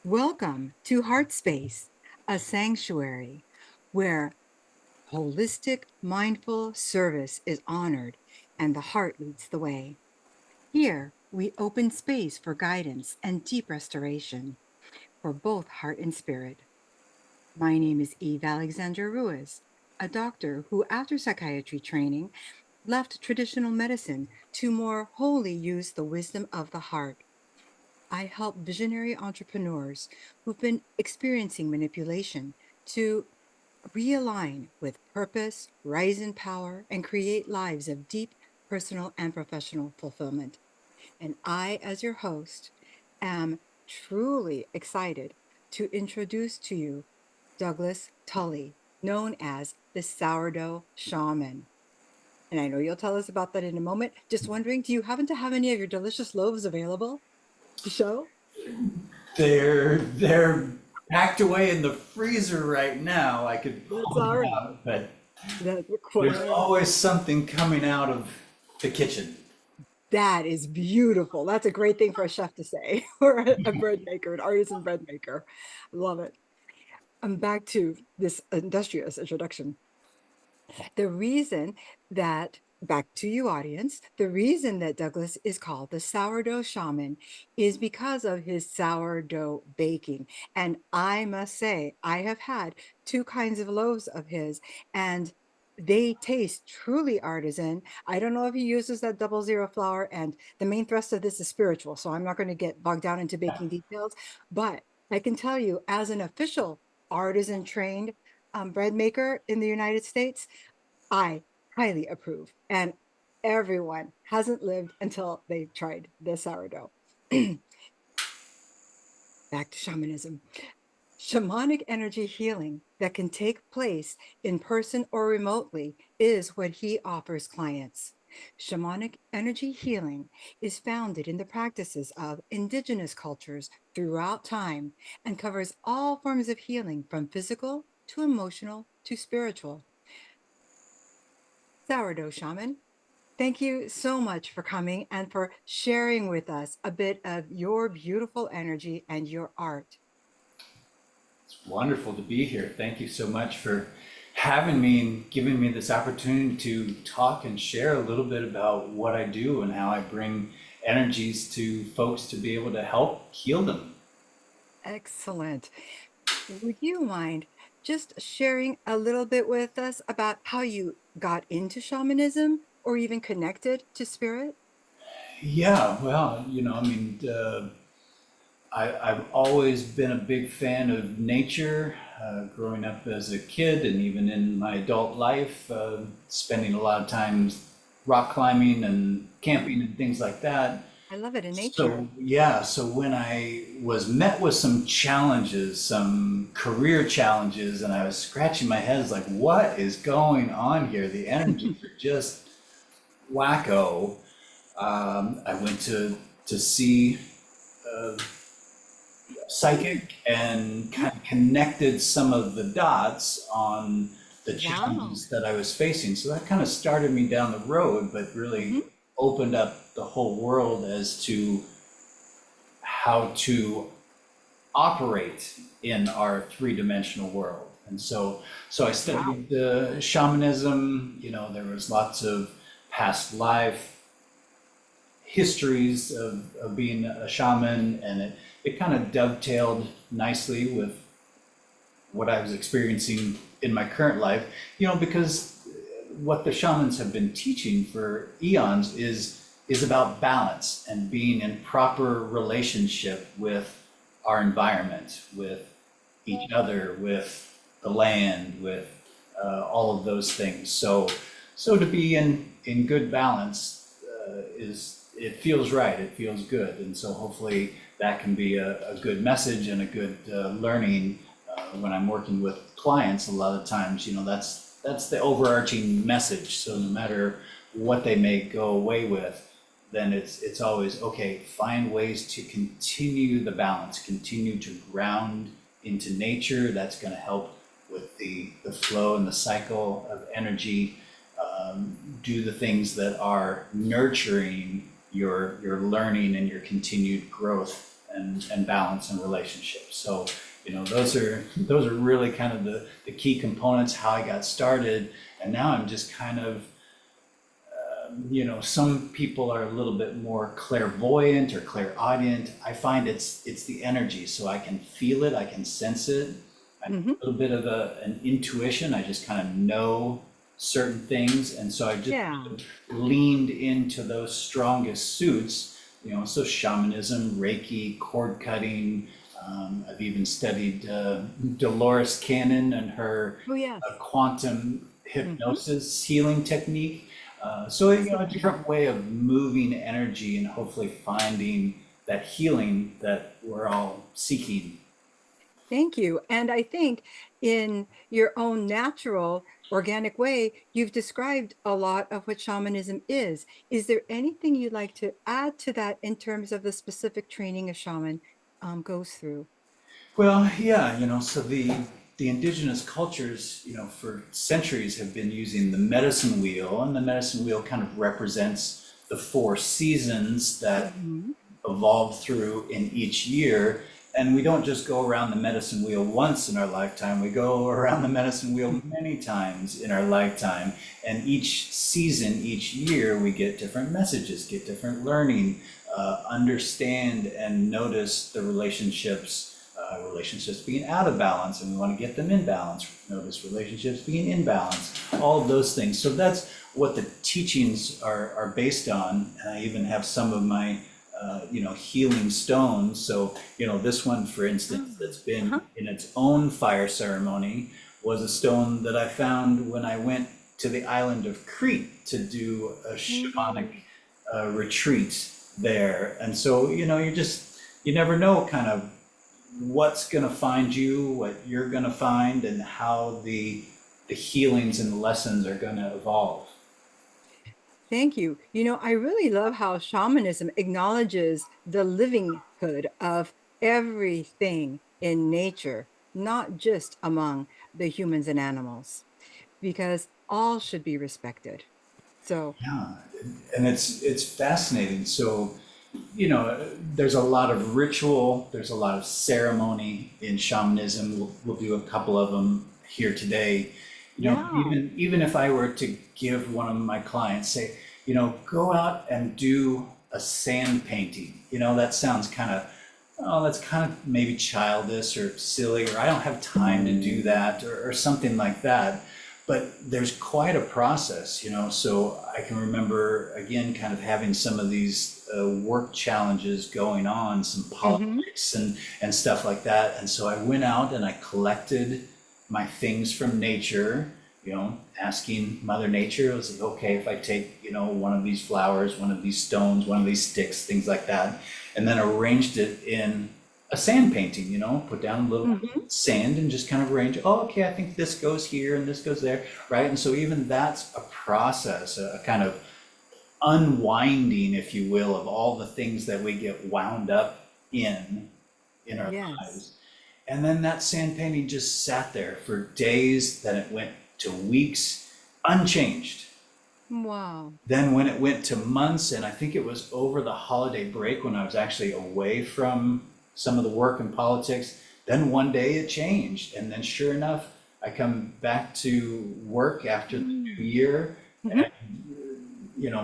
Welcome to Heart Space, a sanctuary where holistic, mindful service is honored and the heart leads the way. Here, we open space for guidance and deep restoration for both heart and spirit. My name is Eve Alexandra Ruiz, a doctor who, after psychiatry training, left traditional medicine to more wholly use the wisdom of the heart. I help visionary entrepreneurs who've been experiencing manipulation to realign with purpose, rise in power, and create lives of deep personal and professional fulfillment. And I, as your host, am truly excited to introduce to you Douglas Tully, known as the Sourdough Shaman. And I know you'll tell us about that in a moment. Just wondering, do you happen to have any of your delicious loaves available to show? They're packed away in the freezer right now. I could That's pull them all right. out, but That's there's quite all right. always something coming out of the kitchen. That is beautiful. That's a great thing for a chef to say, or a bread maker, an artisan bread maker. Love it. I'm back to this industrious introduction. The reason that, back to you, audience, the reason that Douglas is called the sourdough shaman is because of his sourdough baking. And I must say, I have had two kinds of loaves of his, and they taste truly artisan. I don't know if he uses that 00 flour, and the main thrust of this is spiritual, so I'm not going to get bogged down into baking details. But I can tell you, as an official artisan trained bread maker in the United States, I highly approve. And everyone hasn't lived until they've tried the sourdough. Back to shamanism. Shamanic energy healing that can take place in person or remotely is what he offers clients. Shamanic energy healing is founded in the practices of indigenous cultures throughout time and covers all forms of healing from physical to emotional to spiritual. Sourdough shaman, thank you so much for coming and for sharing with us a bit of your beautiful energy and your art. It's wonderful to be here. Thank you so much for having me and giving me this opportunity to talk and share a little bit about what I do and how I bring energies to folks to be able to help heal them. Excellent. Would you mind just sharing a little bit with us about how you got into shamanism or even connected to spirit? Yeah, well, I've always been a big fan of nature, growing up as a kid and even in my adult life, spending a lot of time rock climbing and camping and things like that. I love it in nature. So, yeah, so when I was met with some challenges, some career challenges, and I was scratching my head, it's like, what is going on here? The energies are just wacko. I went to see psychic and kind of connected some of the dots on the Wow. challenges that I was facing. So that kind of started me down the road, but really Mhm. opened up the whole world as to how to operate in our three-dimensional world. And so I Wow. studied shamanism. You know, there was lots of past life histories of being a shaman, and it kind of dovetailed nicely with what I was experiencing in my current life, you know, because what the shamans have been teaching for eons is about balance and being in proper relationship with our environment, with each other, with the land, with all of those things. So to be in good balance is it feels right, it feels good, and so hopefully that can be a good message and a good learning when I'm working with clients. A lot of times, you know, that's the overarching message. So no matter what they may go away with, then it's always okay. Find ways to continue the balance, continue to ground into nature. That's going to help with the flow and the cycle of energy. Do the things that are nurturing your learning and your continued growth and balance and relationships. So, those are really kind of the key components, how I got started. And now I'm just kind of, some people are a little bit more clairvoyant or clairaudient. I find it's the energy, so I can feel it, I can sense it. I have Hmm. a little bit of an intuition. I just kind of know certain things, and so I just Yeah. leaned into those strongest suits. So shamanism, Reiki, cord cutting. I've even studied Dolores Cannon and her Oh, yes. quantum Hmm. hypnosis healing technique. So, a Absolutely. different way of moving energy and hopefully finding that healing that we're all seeking. Thank you. And I think in your own natural, organic way, you've described a lot of what shamanism is. Is there anything you'd like to add to that in terms of the specific training a shaman goes through? Well, yeah, so the indigenous cultures, for centuries have been using the medicine wheel, and the medicine wheel kind of represents the four seasons that Hmm. evolve through in each year. And we don't just go around the medicine wheel once in our lifetime, we go around the medicine wheel many times in our lifetime. And each season, each year, we get different messages, get different learning, understand and notice the relationships being out of balance, and we want to get them in balance. Notice relationships being in balance, all of those things. So that's what the teachings are based on. And I even have some of my healing stones. So, this one, for instance, that's been Uh-huh. in its own fire ceremony, was a stone that I found when I went to the island of Crete to do a shamanic Mm. retreat there. And so, you never know kind of what's going to find you, what you're going to find, and how the healings and the lessons are going to evolve. Thank you. I really love how shamanism acknowledges the livinghood of everything in nature, not just among the humans and animals, because all should be respected. So, Yeah, and it's fascinating. So, there's a lot of ritual, there's a lot of ceremony in shamanism. We'll do a couple of them here today. yeah. Even if I were to give one of my clients, say, go out and do a sand painting. That sounds kind of, oh, that's kind of maybe childish or silly, or I don't have time to do that, or something like that. But there's quite a process. So I can remember, again, kind of having some of these work challenges going on, some Hmm. politics and stuff like that. And so I went out and I collected my things from nature, asking Mother Nature. I was like, okay, if I take, one of these flowers, one of these stones, one of these sticks, things like that, and then arranged it in a sand painting, put down a little Hmm. sand and just kind of arrange, oh, okay, I think this goes here and this goes there, right? And so even that's a process, a kind of unwinding, if you will, of all the things that we get wound up in our Yes. lives. And then that sand painting just sat there for days, then it went to weeks, unchanged. Wow. Then when it went to months, and I think it was over the holiday break when I was actually away from some of the work and politics, then one day it changed. And then sure enough, I come back to work after the new Mm. year. Hmm.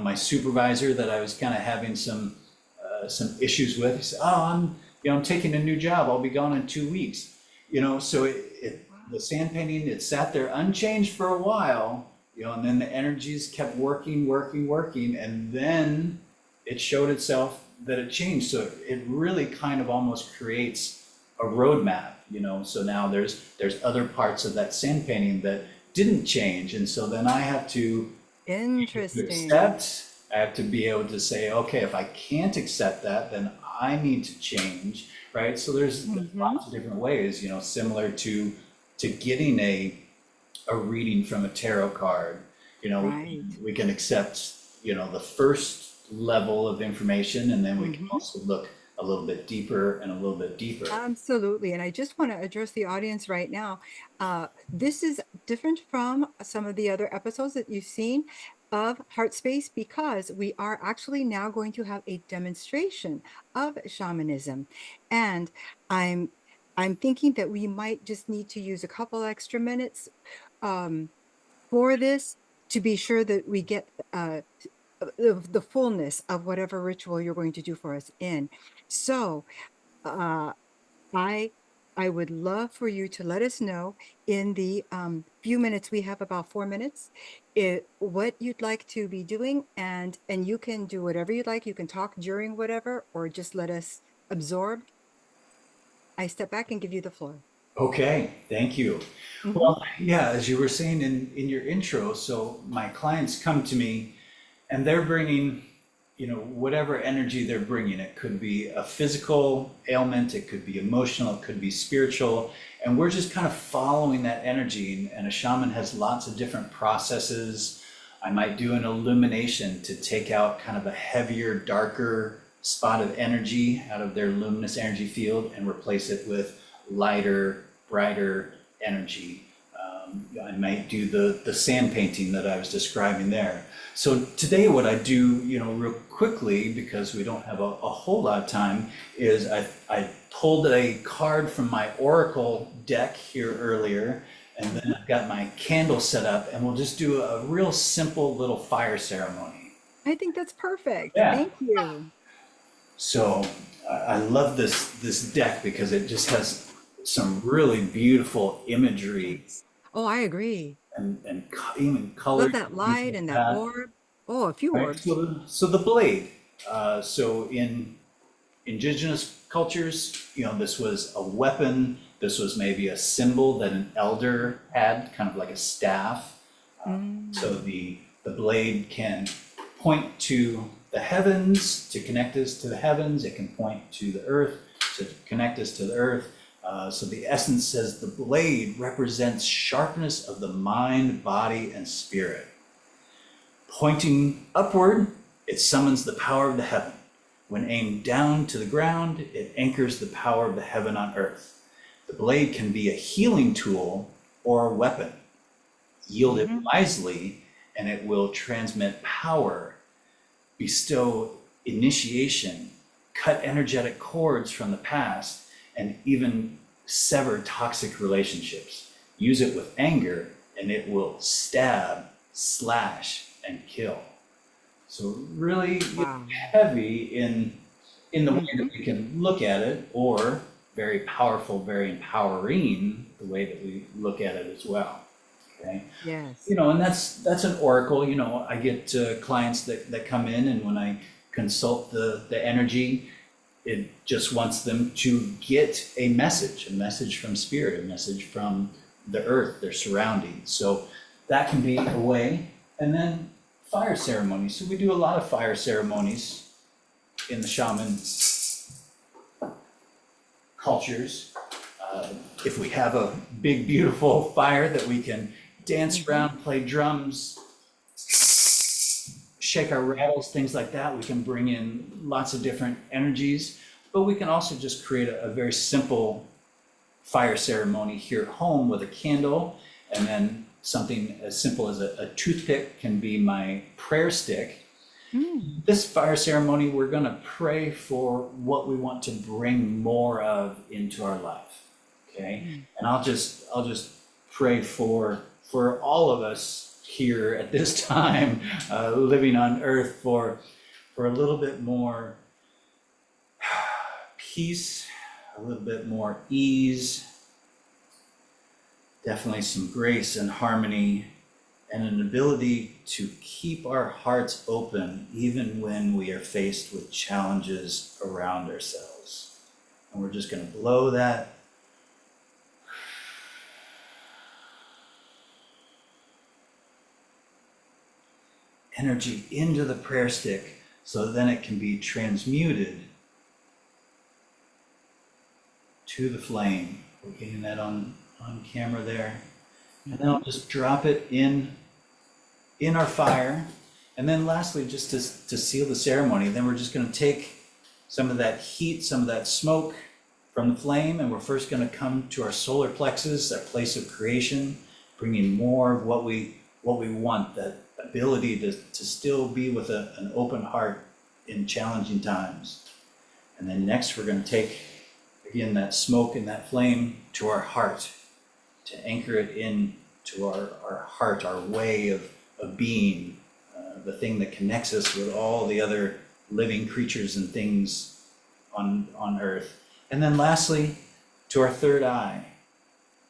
My supervisor that I was kind of having some issues with, he said, "Oh, I'm taking a new job. I'll be gone in 2 weeks." So the sand painting, it sat there unchanged for a while, and then the energies kept working, working, working, and then it showed itself that it changed. So it really kind of almost creates a roadmap. So now there's other parts of that sand painting that didn't change, and so then I have to Interesting. accept. I have to be able to say, okay, if I can't accept that, then I need to change, right? So there's Hmm. lots of different ways, similar to getting a reading from a tarot card. Right. We can accept, the first level of information, and then we can Hmm. also look a little bit deeper and a little bit deeper. Absolutely. And I just want to address the audience right now. This is different from some of the other episodes that you've seen. of Heart Space because we are actually now going to have a demonstration of shamanism. And I'm I'm thinking that we might just need to use a couple extra minutes um, for this to be sure that we get the fullness of whatever ritual you're going to do for us in. So uh, I I would love for you to let us know in the few minutes we have, about 4 minutes, what you'd like to be doing, and you can do whatever you'd like. You can talk during whatever, or just let us absorb. I step back and give you the floor. Okay, thank you. Hmm. Well, yeah, as you were saying in your intro, so my clients come to me and they're bringing, whatever energy they're bringing. It could be a physical ailment, it could be emotional, it could be spiritual, and we're just kind of following that energy. And a shaman has lots of different processes. I might do an illumination to take out kind of a heavier, darker spot of energy out of their luminous energy field and replace it with lighter, brighter energy. I might do the sand painting that I was describing there. So today what I do, real quickly, because we don't have a whole lot of time, is I pulled a card from my Oracle deck here earlier, and then I've got my candle set up, and we'll just do a real simple little fire ceremony. I think that's perfect. Yeah. Thank you. So I love this deck because it just has some really beautiful imagery Yes. Oh, I agree. even color Love that things light like and that that. orb. Oh, a few Right. orbs. So the blade. So in indigenous cultures, this was a weapon. This was maybe a symbol that an elder had, kind of like a staff. So Mm. the blade can point to the heavens to connect us to the heavens. It can point to the earth to connect us to the earth. So the essence says the blade represents sharpness of the mind, body, and spirit. Pointing upward, it summons the power of the heaven. When aimed down to the ground, it anchors the power of the heaven on earth. The blade can be a healing tool or a weapon. Yield it Hmm. wisely, and it will transmit power, bestow initiation, cut energetic cords from the past, and even sever toxic relationships. Use it with anger, and it will stab, slash, and kill. So really Wow. heavy in the way that Hmm. we can look at it, or very powerful, very empowering the way that we look at it as well. Okay. Yes. And that's an oracle. I get clients that come in, and when I consult the energy, it just wants them to get a message from spirit, a message from the earth, their surroundings. So that can be a way. And then fire ceremonies. So we do a lot of fire ceremonies in the shaman cultures. If we have a big, beautiful fire that we can dance Hmm. around, play drums, shake our rattles, things like that, we can bring in lots of different energies. But we can also just create a very simple fire ceremony here at home with a candle, and then something as simple as a toothpick can be my prayer stick. Mm. This fire ceremony, we're going to pray for what we want to bring more of into our life. Okay. Mm. And I'll just pray for all of us here at this time, living on earth, for a little bit more peace, a little bit more ease, definitely some grace and harmony, and an ability to keep our hearts open even when we are faced with challenges around ourselves. And we're just going to blow that energy into the prayer stick so then it can be transmuted to the flame. We're getting that on camera there. And then I'll Hmm. just drop it in our fire. And then lastly, just to seal the ceremony, then we're just going to take some of that heat, some of that smoke from the flame, and we're first going to come to our solar plexus, that place of creation, bringing more of what we what we want, that ability to still be with an open heart in challenging times. And then next, we're going to take, again, that smoke and that flame to our heart, to anchor it in to our heart, our way of being, the thing that connects us with all the other living creatures and things on earth. And then lastly, to our third eye,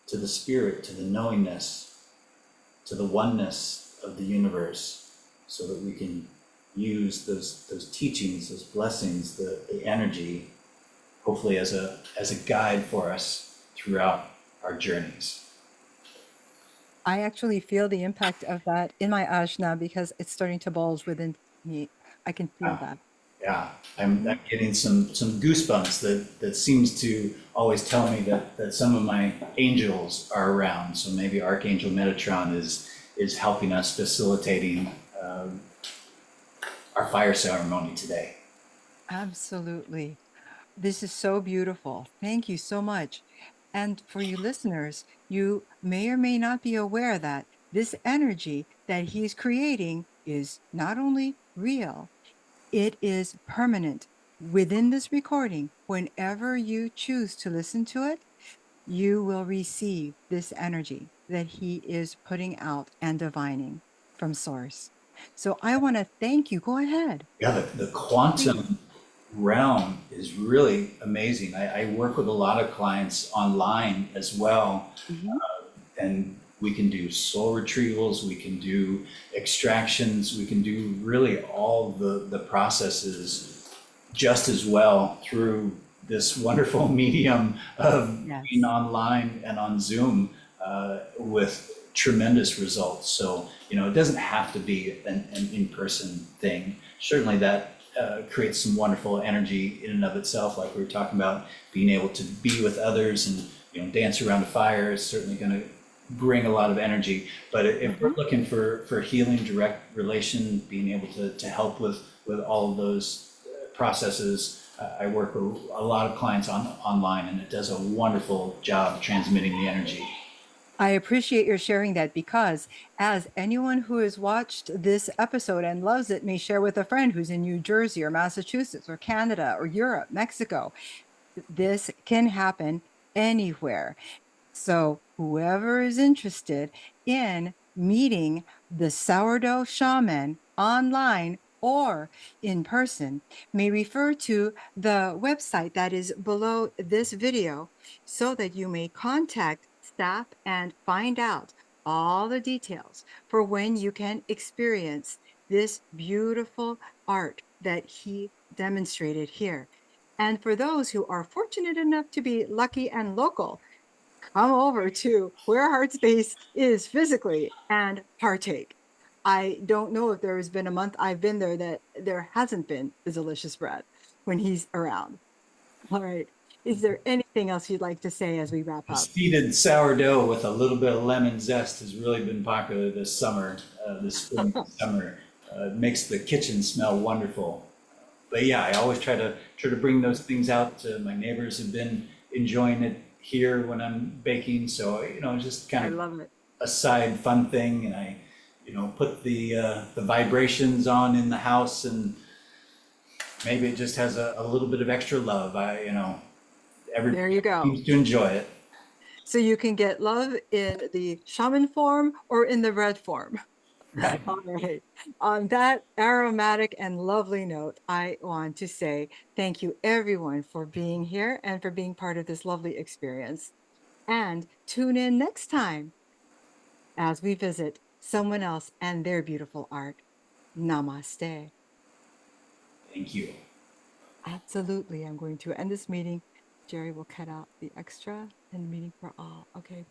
to the spirit, to the knowingness, to the oneness of the universe, so that we can use those teachings, those blessings, the energy, hopefully as a guide for us throughout our journeys. I actually feel the impact of that in my ajna because it's starting to bulge within me. I can feel that. Yeah, I'm getting some goosebumps that seems to always tell me that some of my angels are around. So maybe Archangel Metatron is helping us facilitating our fire ceremony today. Absolutely. This is so beautiful. Thank you so much. And for you listeners, you may or may not be aware that this energy that he's creating is not only real, it is permanent. Within this recording, whenever you choose to listen to it, you will receive this energy that he is putting out and divining from source. So I want to thank you. Go ahead. Yeah, the Please. quantum realm is really amazing. I work with a lot of clients online as well, Mhm. and we can do soul retrievals, we can do extractions, we can do really all the processes just as well through this wonderful medium of being Yes. online and on Zoom, with tremendous results. So, it doesn't have to be an in-person thing. Certainly that creates some wonderful energy in and of itself, like we were talking about, being able to be with others and, dance around a fire is certainly going to bring a lot of energy. But if we're Mhm. looking for healing, direct relation, being able to help with all of those processes, I work with a lot of clients online, and it does a wonderful job transmitting the energy. I appreciate your sharing that because, as anyone who has watched this episode and loves it may share with a friend who's in New Jersey or Massachusetts or Canada or Europe, Mexico, this can happen anywhere. So, whoever is interested in meeting the sourdough shaman online or in person may refer to the website that is below this video so that you may contact staff and find out all the details for when you can experience this beautiful art that he demonstrated here. And for those who are fortunate enough to be lucky and local, come over to where Heartspace is physically and partake. I don't know if there has been a month I've been there that there hasn't been the delicious bread when he's around. All right. Is there anything else you'd like to say as we wrap The up? seeded sourdough with a little bit of lemon zest has really been popular this summer, this spring, summer. It makes the kitchen smell wonderful. But yeah, I always try to bring those things out. To my neighbors have been enjoying it here when I'm baking. So just kind I of love it. a side fun thing, and I put the vibrations on in the house, and maybe it just has a little bit of extra love. Everybody There you go. seems to enjoy it. So you can get love in the shaman form or in the red form. Right. All right. On that aromatic and lovely note, I want to say thank you everyone for being here and for being part of this lovely experience. And tune in next time as we visit someone else and their beautiful art. Namaste. Thank you. Absolutely. I'm going to end this meeting. Jerry will cut out the extra and meeting for all. Okay.